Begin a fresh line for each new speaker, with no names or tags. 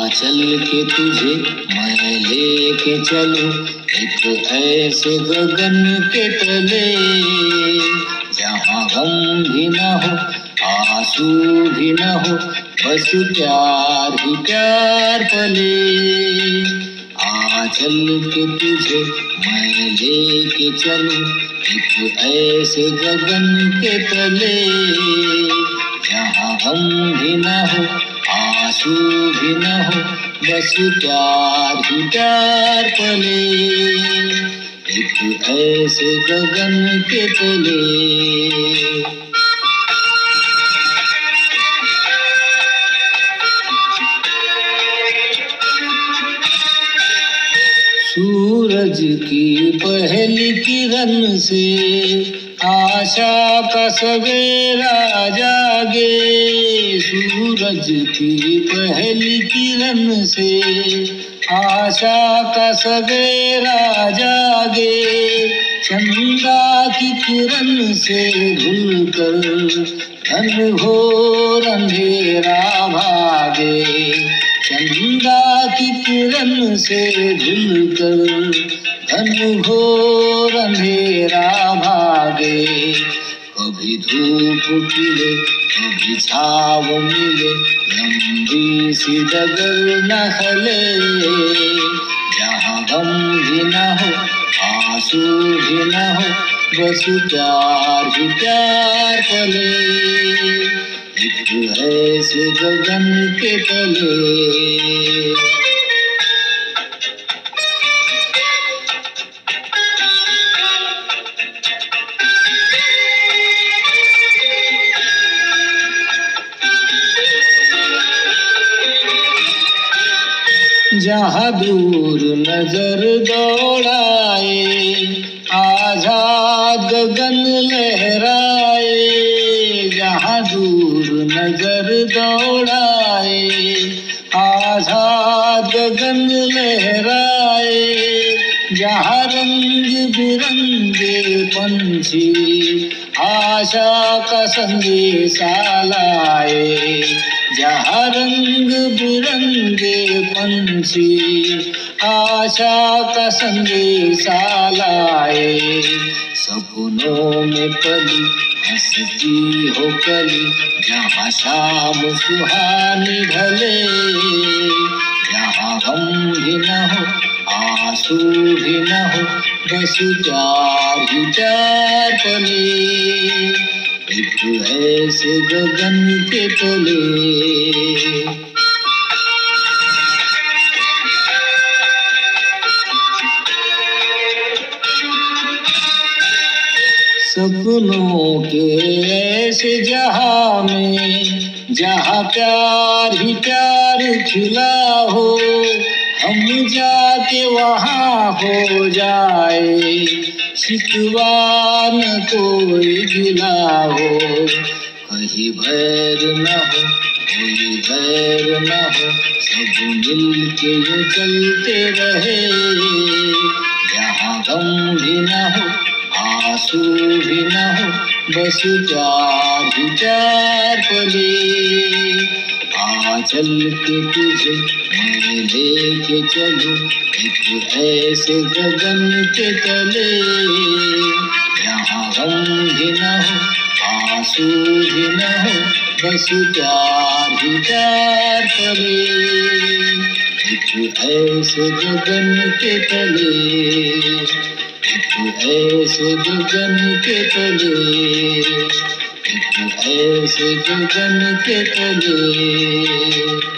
चल के तुझे मैं लेके चलूं एक ऐसे गगन के तले, जहाँ गम भी न हो आंसू भी न हो, बस प्यार ही प्यार पले। चल के तुझे मैं लेके चलूं एक ऐसे गगन के तले, जहाँ गम भी न हो आंसू भी न हो, बस प्यार ही प्यार पले। एक ऐसे गगन के तले। सूरज की पहली किरण से आशा का सवेरा जागे, सूरज की पहली किरण से आशा का सवेरा जागे, चंदा की किरण से धुलकर घनघोर अंधेरा भागे, चंदा की किरण से धुलकर घनघोर अंधेरा भागे। कभी धूप खिले कभी छाव मिले, लंबी सी डगर न हले, जहाँ गम भी न हो आंसू भी न हो, बस प्यार ही प्यार पले। एक ऐसे गगन के तले। जहाँ दूर नजर दौड़ाए आजाद गगन लहराए, जहाँ दूर नजर दौड़ाए आजाद गगन लहराए, जहाँ रंग बिरंगे पंछी आशा का संदेशा लाए, जहाँ रंग बिरंगे पंछी आशा का संदेशा लाए। सपनों में पली हंसती हो कली, जहाँ शाम सुहानी ढले, जहाँ गम भी न हो आंसू भी न हो, बस प्यार ही प्यार पले। एक ऐसे गगन के तले। सपनों के ऐसे जहाँ में जहाँ प्यार ही प्यार खिला हो, हम जाके वहाँ हो जाए शिकवा न कोई गिला हो। कहीं भैर न हो कोई गैर न हो, सब मिल के यूं चलते रहे, जहाँ गम भी न हो आंसू भी न हो, बस प्यार ही प्यार पले। चल के तुझे मैं लेके चलूं एक ऐसे गगन के तले, जहाँ गम भी न हो आंसू भी न हो, बस प्यार ही प्यार पले। एक ऐसे गगन के तले, एक ऐसे गगन के तले, एक ऐसे गगन के तले।